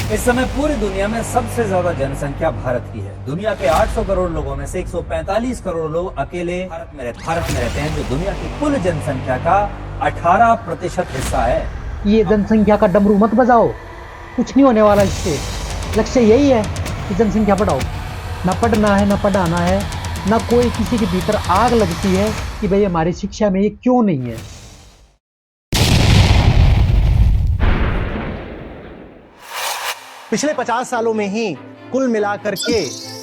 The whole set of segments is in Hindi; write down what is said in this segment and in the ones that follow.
इस समय पूरी दुनिया में सबसे ज्यादा जनसंख्या भारत की है। दुनिया के 800 करोड़ लोगों में से 145 करोड़ लोग अकेले भारत में रहते हैं, जो दुनिया की कुल जनसंख्या का 18% हिस्सा है। ये जनसंख्या का डमरू मत बजाओ, कुछ नहीं होने वाला इससे। लक्ष्य यही है कि जनसंख्या बढ़ाओ। ना पढ़ना है, ना पढ़ाना है, ना कोई किसी के भीतर आग लगती है कि भाई हमारी शिक्षा में ये क्यों नहीं है। पिछले 50 सालों में ही कुल मिलाकर के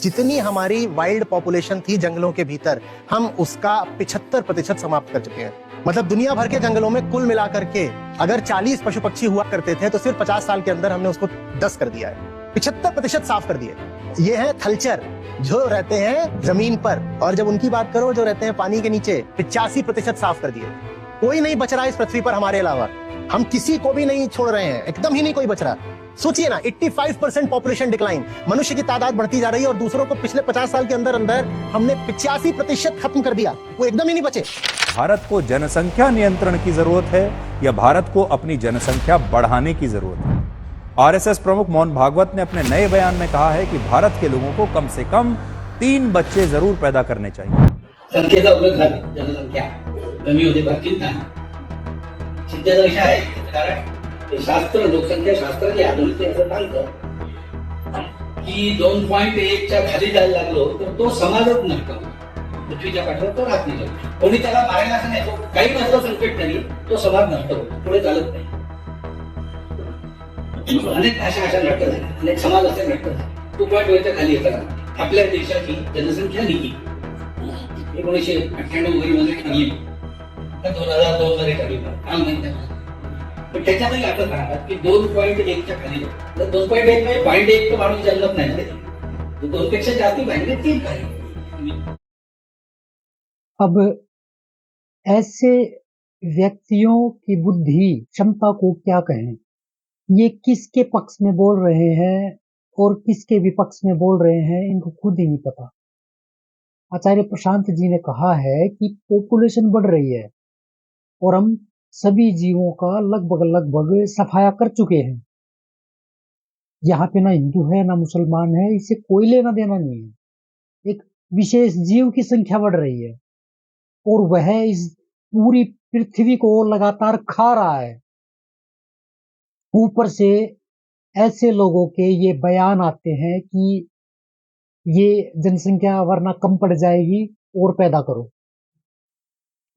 जितनी हमारी वाइल्ड पॉपुलेशन थी जंगलों के भीतर, हम उसका 75% समाप्त कर चुके हैं। मतलब दुनिया भर के जंगलों में कुल मिलाकर के अगर 40 पशु पक्षी हुआ करते थे तो सिर्फ 50 साल के अंदर हमने उसको 10 कर दिया है। 75% साफ कर दिए। ये है थलचर जो रहते हैं जमीन पर, और जब उनकी बात करो जो रहते हैं पानी के नीचे, 85% साफ कर दिए। कोई नहीं बच रहा इस पृथ्वी पर हमारे अलावा। हम किसी को भी नहीं छोड़ रहे हैं, एकदम ही नहीं कोई बच रहा। सोचिए ना, 85% पॉपुलेशन डिक्लाइन, मनुष्य की तादाद बढ़ती जा रही है और दूसरों को पिछले 50 साल के अंदर अंदर हमने 85% खत्म कर दिया। वो एकदम ही नहीं बचे। भारत को जनसंख्या नियंत्रण की जरूरत है या भारत को अपनी जनसंख्या बढ़ाने की जरूरत है? आरएसएस प्रमुख मोहन भागवत ने अपने नए बयान में कहा है कि भारत के लोगों को कम से कम 3 बच्चे जरूर पैदा करने चाहिए। संख्येचा उल्लेख झाला, जनसंख्या कमी होते बाकी नाही. चिंतेचा विषय आहे, कारण ते शास्त्र, लोकसंख्या शास्त्र जे आधुनिक असं सांगतं की 2.1 च्या खाली जायला लागलो तर तो समाजच नष्ट होतो. पृथ्वीच्या पाठीवर तो राहत नाही. कोणी त्याला मारायला असं नाही, तो काही नसलं संकट नाही, तो समाज नष्ट होतो, पुढे चालत नाही. अनेक भाषा अशा नष्ट झाल्या, अनेक समाज असे नष्ट झाले. 2.1 च्या खाली येतात. आपल्या देशाची जनसंख्या नीती 1998 वगैरे मध्ये ठरली, 2002 मध्ये ठरली, काय म्हणतात पण त्याच्यातही असं सांगतात की 2.1 च्या खाली. 2.1 म्हणजे 0.1 तो माणूस जन्मत नाही, 2 पेक्षा जास्त पाहिजे, 3 पाहिजे. अब ऐसे व्यक्तियों की बुद्धि क्षमता को क्या कहें, ये किसके पक्ष में बोल रहे हैं और किसके विपक्ष में बोल रहे हैं, इनको खुद ही नहीं पता। आचार्य प्रशांत जी ने कहा है कि पॉपुलेशन बढ़ रही है और हम सभी जीवों का लगभग सफाया कर चुके हैं। यहाँ पे ना हिंदू है ना मुसलमान है, इससे कोई लेना देना नहीं है। एक विशेष जीव की संख्या बढ़ रही है और वह इस पूरी पृथ्वी को लगातार खा रहा है। ऊपर से ऐसे लोगों के ये बयान आते हैं कि ये जनसंख्या वरना कम पड़ जाएगी और पैदा करो।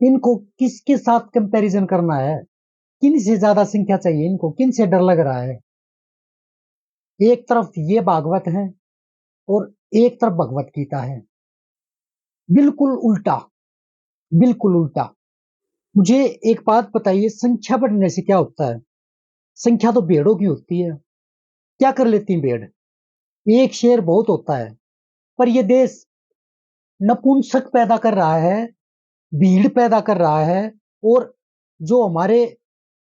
इनको किसके साथ कंपैरिजन करना है? किन से ज्यादा संख्या चाहिए इनको? किन से डर लग रहा है? एक तरफ ये भागवत है और एक तरफ भगवत गीता है। बिल्कुल उल्टा, बिल्कुल उल्टा। मुझे एक बात बताइए, संख्या बढ़ने से क्या होता है? संख्या तो भेड़ों की होती है। क्या कर लेती है भेड़? एक शेर बहुत होता है, पर यह देश नपुंसक पैदा कर रहा है, भीड़ पैदा कर रहा है, और जो हमारे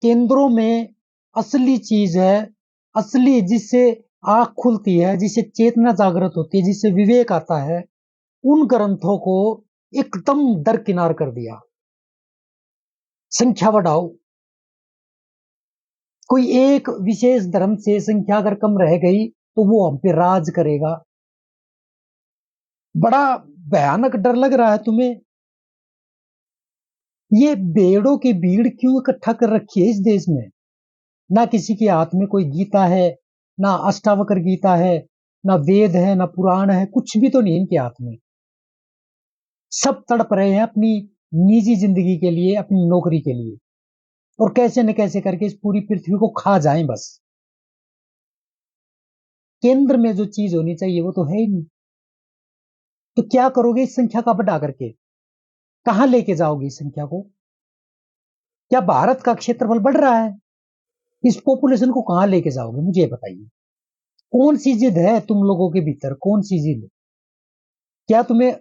केंद्रों में असली चीज है, असली जिससे आंख खुलती है, जिससे चेतना जागृत होती है, जिससे विवेक आता है, उन ग्रंथों को एकदम दरकिनार कर दिया। संख्या बढ़ाओ। कोई एक विशेष धर्म से संख्या अगर कम रह गई तो वो हम पे राज करेगा। बड़ा भयानक डर लग रहा है तुम्हें? ये भेड़ों की भीड़ क्यों इकट्ठा कर रखी है इस देश में? ना किसी के हाथ में कोई गीता है, ना अष्टावक्र गीता है, ना वेद है, ना पुराण है, कुछ भी तो नहीं इनके हाथ में। सब तड़प रहे हैं अपनी निजी जिंदगी के लिए, अपनी नौकरी के लिए, और कैसे न कैसे करके इस पूरी पृथ्वी को खा जाएं बस। केंद्र में जो चीज होनी चाहिए वो तो है ही नहीं। तो क्या करोगे इस संख्या का बढ़ा करके? कहां लेके जाओगे इस संख्या को? क्या भारत का क्षेत्रफल बढ़ रहा है? इस पॉपुलेशन को कहां लेके जाओगे, मुझे बताइए। कौन सी जिद है तुम लोगों के भीतर? कौन सी जिद? क्या तुम्हें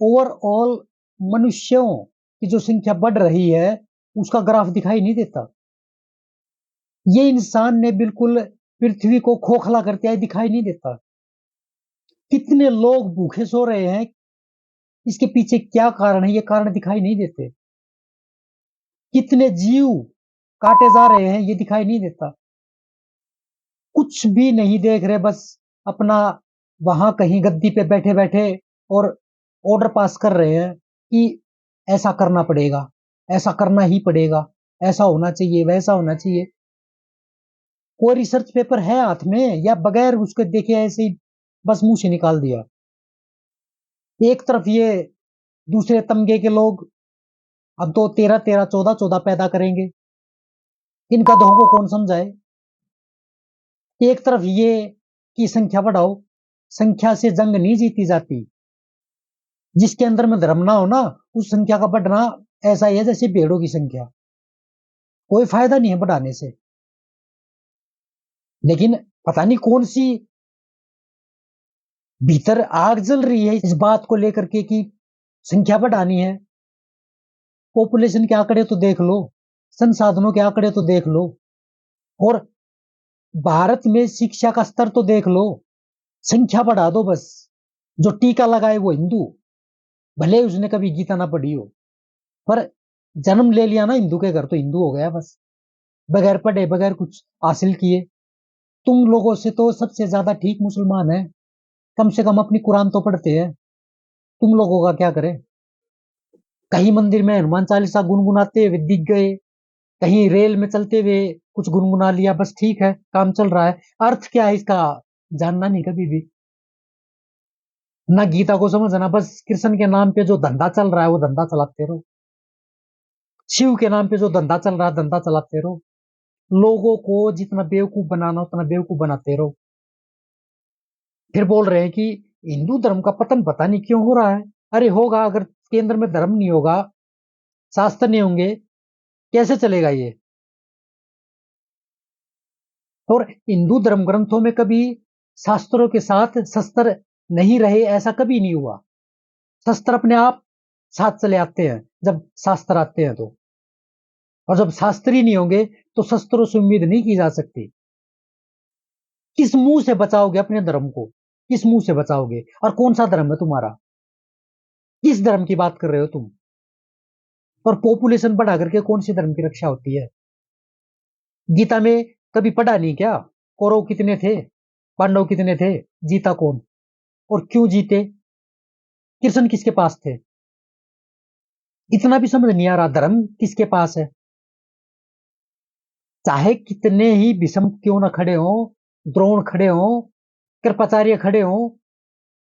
ओवरऑल मनुष्यों की जो संख्या बढ़ रही है उसका ग्राफ दिखाई नहीं देता? ये इंसान ने बिल्कुल पृथ्वी को खोखला करते आए दिखाई नहीं देता? कितने लोग भूखे सो रहे हैं, इसके पीछे क्या कारण है, ये कारण दिखाई नहीं देते? कितने जीव काटे जा रहे हैं, ये दिखाई नहीं देता? कुछ भी नहीं देख रहे, बस अपना वहां कहीं गद्दी पे बैठे बैठे और ऑर्डर पास कर रहे हैं कि ऐसा करना पड़ेगा, ऐसा करना ही पड़ेगा, ऐसा होना चाहिए, वैसा होना चाहिए। कोई रिसर्च पेपर है हाथ में या बगैर उसके देखे ऐसे ही बस मुंह से निकाल दिया। एक तरफ ये दूसरे तमगे के लोग अब तो 13 13 14 14 पैदा करेंगे, इन गधों को कौन समझाए। एक तरफ ये की संख्या बढ़ाओ, संख्या से जंग नहीं जीती जाती। जिसके अंदर में धर्म ना हो ना, उस संख्या का बढ़ना ऐसा ही है जैसे भेड़ों की संख्या, कोई फायदा नहीं है बढ़ाने से। लेकिन पता नहीं कौन सी भीतर आग जल रही है इस बात को लेकर के कि संख्या बढ़ानी है। पॉपुलेशन के आंकड़े तो देख लो, संसाधनों के आंकड़े तो देख लो, और भारत में शिक्षा का स्तर तो देख लो। संख्या बढ़ा दो बस। जो टीका लगाए वो हिंदू, भले उसने कभी गीता ना पढ़ी हो, पर जन्म ले लिया ना हिंदू के घर तो हिंदू हो गया बस, बगैर पढ़े बगैर कुछ हासिल किए। तुम लोगों से तो सबसे ज्यादा ठीक मुसलमान है, कम से कम अपनी कुरान तो पढ़ते हैं। तुम लोगों का क्या करें। कहीं मंदिर में हनुमान चालीसा गुनगुनाते हुए दिख गए, कहीं रेल में चलते हुए कुछ गुनगुना लिया, बस ठीक है काम चल रहा है। अर्थ क्या है इसका जानना नहीं कभी भी, ना गीता को समझना, बस कृष्ण के नाम पे जो धंधा चल रहा है वो धंधा चलाते रहो, शिव के नाम पे जो धंधा चल रहा है धंधा चलाते रहो। लोगों को जितना बेवकूफ बनाना उतना बेवकूफ बनाते रहो। फिर बोल रहे हैं कि हिंदू धर्म का पतन पता नहीं क्यों हो रहा है। अरे होगा, अगर केंद्र में धर्म नहीं होगा, शास्त्र नहीं होंगे, कैसे चलेगा ये। और हिंदू धर्म ग्रंथों में कभी शास्त्रों के साथ शस्त्र नहीं रहे, ऐसा कभी नहीं हुआ। शस्त्र अपने आप साथ चले आते हैं जब शास्त्र आते हैं तो, और जब शास्त्र ही नहीं होंगे तो शस्त्रों से उम्मीद नहीं की जा सकती। किस मुंह से बचाओगे अपने धर्म को, किस मुंह से बचाओगे। और कौन सा धर्म है तुम्हारा, किस धर्म की बात कर रहे हो तुम। और पॉपुलेशन बढ़ा करके कौन सी धर्म की रक्षा होती है। गीता में कभी पढ़ा नहीं क्या, कौरव कितने थे, पांडव कितने थे, जीता कौन, और क्यों जीते, कृष्ण किसके पास थे। इतना भी समझ नहीं आ रहा धर्म किसके पास है। चाहे कितने ही भीष्म क्यों ना खड़े हो, द्रोण खड़े हो, कृपाचार्य खड़े हो,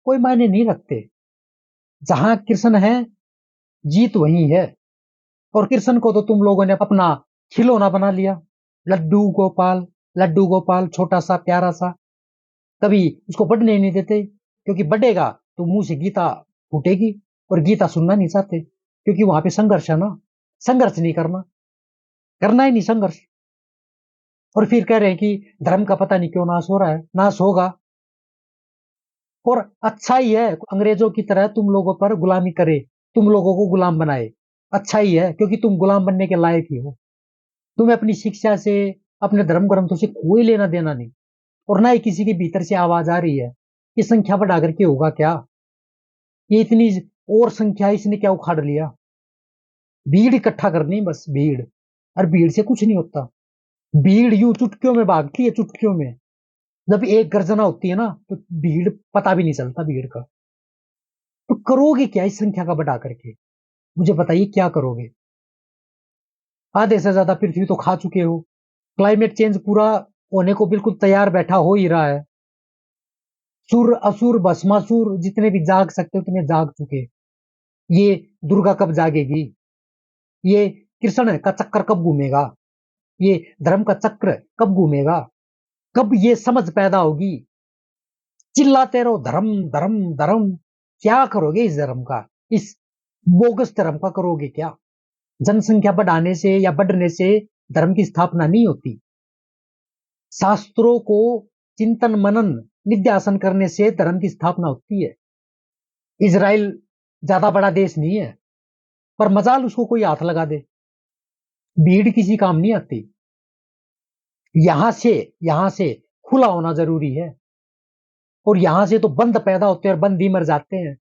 कोई मायने नहीं रखते। जहां कृष्ण है जीत वही है। और कृष्ण को तो तुम लोगों ने अपना खिलौना बना लिया, लड्डू गोपाल, लड्डू गोपाल छोटा सा प्यारा सा। कभी उसको बढ़ने नहीं देते, क्योंकि बढ़ेगा तो मुंह से गीता फूटेगी, और गीता सुनना नहीं चाहते क्योंकि वहां पे संघर्ष है ना। संघर्ष नहीं करना, करना ही नहीं संघर्ष। और फिर कह रहे हैं कि धर्म का पता नहीं क्यों नाश हो रहा है, नाश होगा। और अच्छा ही है अंग्रेजों की तरह तुम लोगों पर गुलामी करे, तुम लोगों को गुलाम बनाए, अच्छा ही है, क्योंकि तुम गुलाम बनने के लायक ही हो। तुम्हें अपनी शिक्षा से, अपने धर्म ग्रंथों से कोई लेना देना नहीं, और ना ही किसी के भीतर से आवाज आ रही है कि संख्या बढ़ा करके होगा क्या, ये इतनी और संख्या इसने क्या उखाड़ लिया। भीड़ इकट्ठा करनी बस, भीड़, और भीड़ से कुछ नहीं होता। भीड़ यूं चुटकियों में भागती है, चुटकियों में। जब एक गर्जना होती है ना तो भीड़ पता भी नहीं चलता भीड़ का। तो करोगे क्या इस संख्या का बढ़ा करके, मुझे बताइए क्या करोगे। आधे से ज्यादा पृथ्वी तो खा चुके हो, क्लाइमेट चेंज पूरा होने को बिल्कुल तैयार बैठा हो ही रहा है। सुर असुर भस्मासुर जितने भी जाग सकते उतने जाग चुके। ये दुर्गा कब जागेगी, ये कृष्ण का चक्कर कब घूमेगा, ये धर्म का चक्र कब घूमेगा, कब ये समझ पैदा होगी। चिल्लाते रहो धर्म धर्म धर्म, क्या करोगे इस धर्म का, इस बोगस धर्म का करोगे क्या। जनसंख्या बढ़ाने से या बढ़ने से धर्म की स्थापना नहीं होती। शास्त्रों को चिंतन मनन निध्यासन करने से धर्म की स्थापना होती है। इजराइल ज्यादा बड़ा देश नहीं है, पर मजाल उसको कोई हाथ लगा दे, भीड़ किसी काम नहीं आती। यहां से खुला होना जरूरी है, और यहां से तो बंद पैदा होते हैं और बंद ही मर जाते हैं।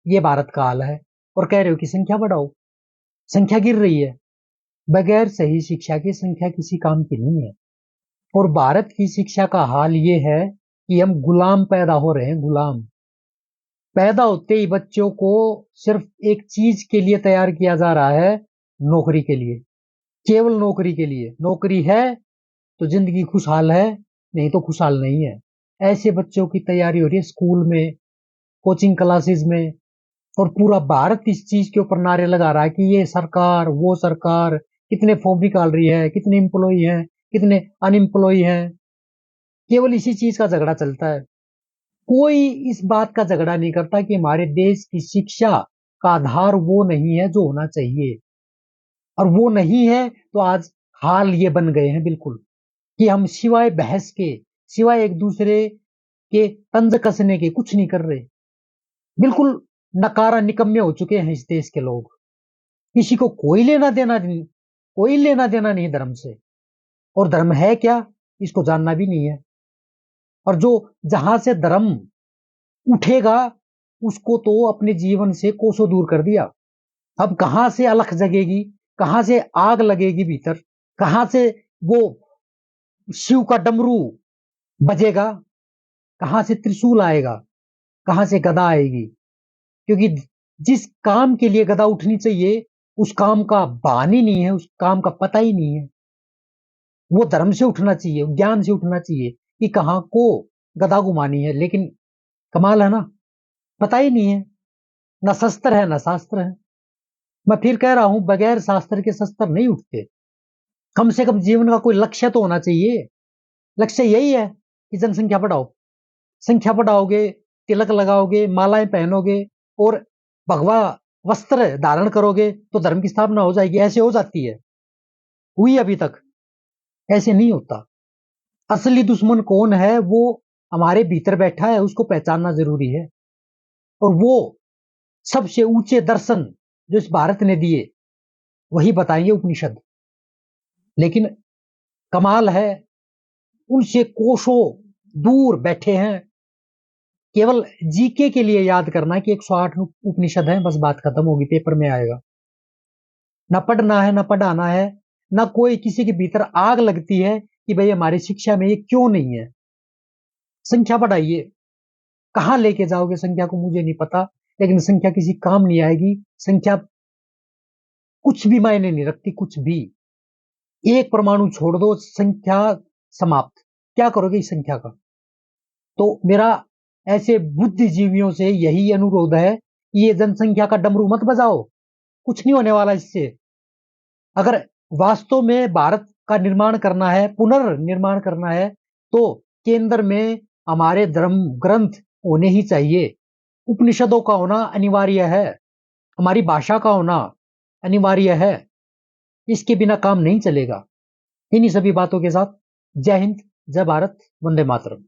ये भारत का हाल है। और कह रहे हो कि संख्या बढ़ाओ, संख्या गिर रही है। बगैर सही शिक्षा की संख्या किसी काम की नहीं है। और भारत की शिक्षा का हाल ये है कि हम गुलाम पैदा हो रहे हैं, गुलाम। पैदा होते ही बच्चों को सिर्फ एक चीज के लिए तैयार किया जा रहा है, नौकरी के लिए, केवल नौकरी के लिए। नौकरी है तो जिंदगी खुशहाल है, नहीं तो खुशहाल नहीं है। ऐसे बच्चों की तैयारी हो रही है स्कूल में, कोचिंग क्लासेस में। और पूरा भारत इस चीज के ऊपर नारे लगा रहा है कि ये सरकार, वो सरकार, कितने फॉर्म निकाल रही है, कितने एम्प्लॉय हैं, कितने अनएम्प्लॉय हैं। केवल इसी चीज का झगड़ा चलता है। कोई इस बात का झगड़ा नहीं करता कि हमारे देश की शिक्षा का आधार वो नहीं है जो होना चाहिए। और वो नहीं है तो आज हाल ये बन गए हैं बिल्कुल, कि हम सिवाय बहस के, सिवाय एक दूसरे के तंज कसने के कुछ नहीं कर रहे। बिल्कुल नकारा निकम्मे हो चुके हैं इस देश के लोग। किसी को कोई लेना देना नहीं, कोई लेना देना नहीं धर्म से। और धर्म है क्या, इसको जानना भी नहीं है। और जो जहां से धर्म उठेगा उसको तो अपने जीवन से कोसों दूर कर दिया। अब कहां से अलख जगेगी, कहां से आग लगेगी भीतर, कहां से वो शिव का डमरू बजेगा, कहां से त्रिशूल आएगा, कहां से गदा आएगी। क्योंकि जिस काम के लिए गदा उठनी चाहिए उस काम का भान ही नहीं है, उस काम का पता ही नहीं है। वो धर्म से उठना चाहिए, ज्ञान से उठना चाहिए कि कहां को गदा घुमानी है। लेकिन कमाल है ना, पता ही नहीं है। ना शस्त्र है ना शास्त्र है। मैं फिर कह रहा हूं, बगैर शास्त्र के शस्त्र नहीं उठते। कम से कम जीवन का कोई लक्ष्य तो होना चाहिए। लक्ष्य यही है कि जनसंख्या बढ़ाओ। संख्या बढ़ाओगे, तिलक लगाओगे, मालाएं पहनोगे और भगवा वस्त्र धारण करोगे तो धर्म की स्थापना हो जाएगी। ऐसे हो जाती है, हुई अभी तक? ऐसे नहीं होता। असली दुश्मन कौन है वो हमारे भीतर बैठा है, उसको पहचानना जरूरी है। और वो सबसे ऊंचे दर्शन जो इस भारत ने दिए वही बताएंगे उपनिषद। लेकिन कमाल है, उनसे कोसों दूर बैठे हैं। केवल जीके के लिए याद करना कि 108 उपनिषद है, बस बात खत्म होगी, पेपर में आएगा। ना पढ़ना है, ना पढ़ाना है, ना कोई किसी के भीतर आग लगती है कि भाई हमारी शिक्षा में ये क्यों नहीं है। संख्या बढ़ाइए, कहां लेके जाओगे संख्या को मुझे नहीं पता, लेकिन संख्या किसी काम नहीं आएगी। संख्या कुछ भी मायने नहीं रखती, कुछ भी। एक परमाणु छोड़ दो, संख्या समाप्त। क्या करोगे इस संख्या का? तो मेरा ऐसे बुद्धिजीवियों से यही अनुरोध है कि ये जनसंख्या का डमरू मत बजाओ, कुछ नहीं होने वाला इससे। अगर वास्तव में भारत का निर्माण करना है, पुनर्निर्माण करना है, तो केंद्र में हमारे धर्म ग्रंथ होने ही चाहिए। उपनिषदों का होना अनिवार्य है, हमारी भाषा का होना अनिवार्य है। इसके बिना काम नहीं चलेगा। इन्हीं सभी बातों के साथ जय हिंद, जय भारत, वंदे मातरम।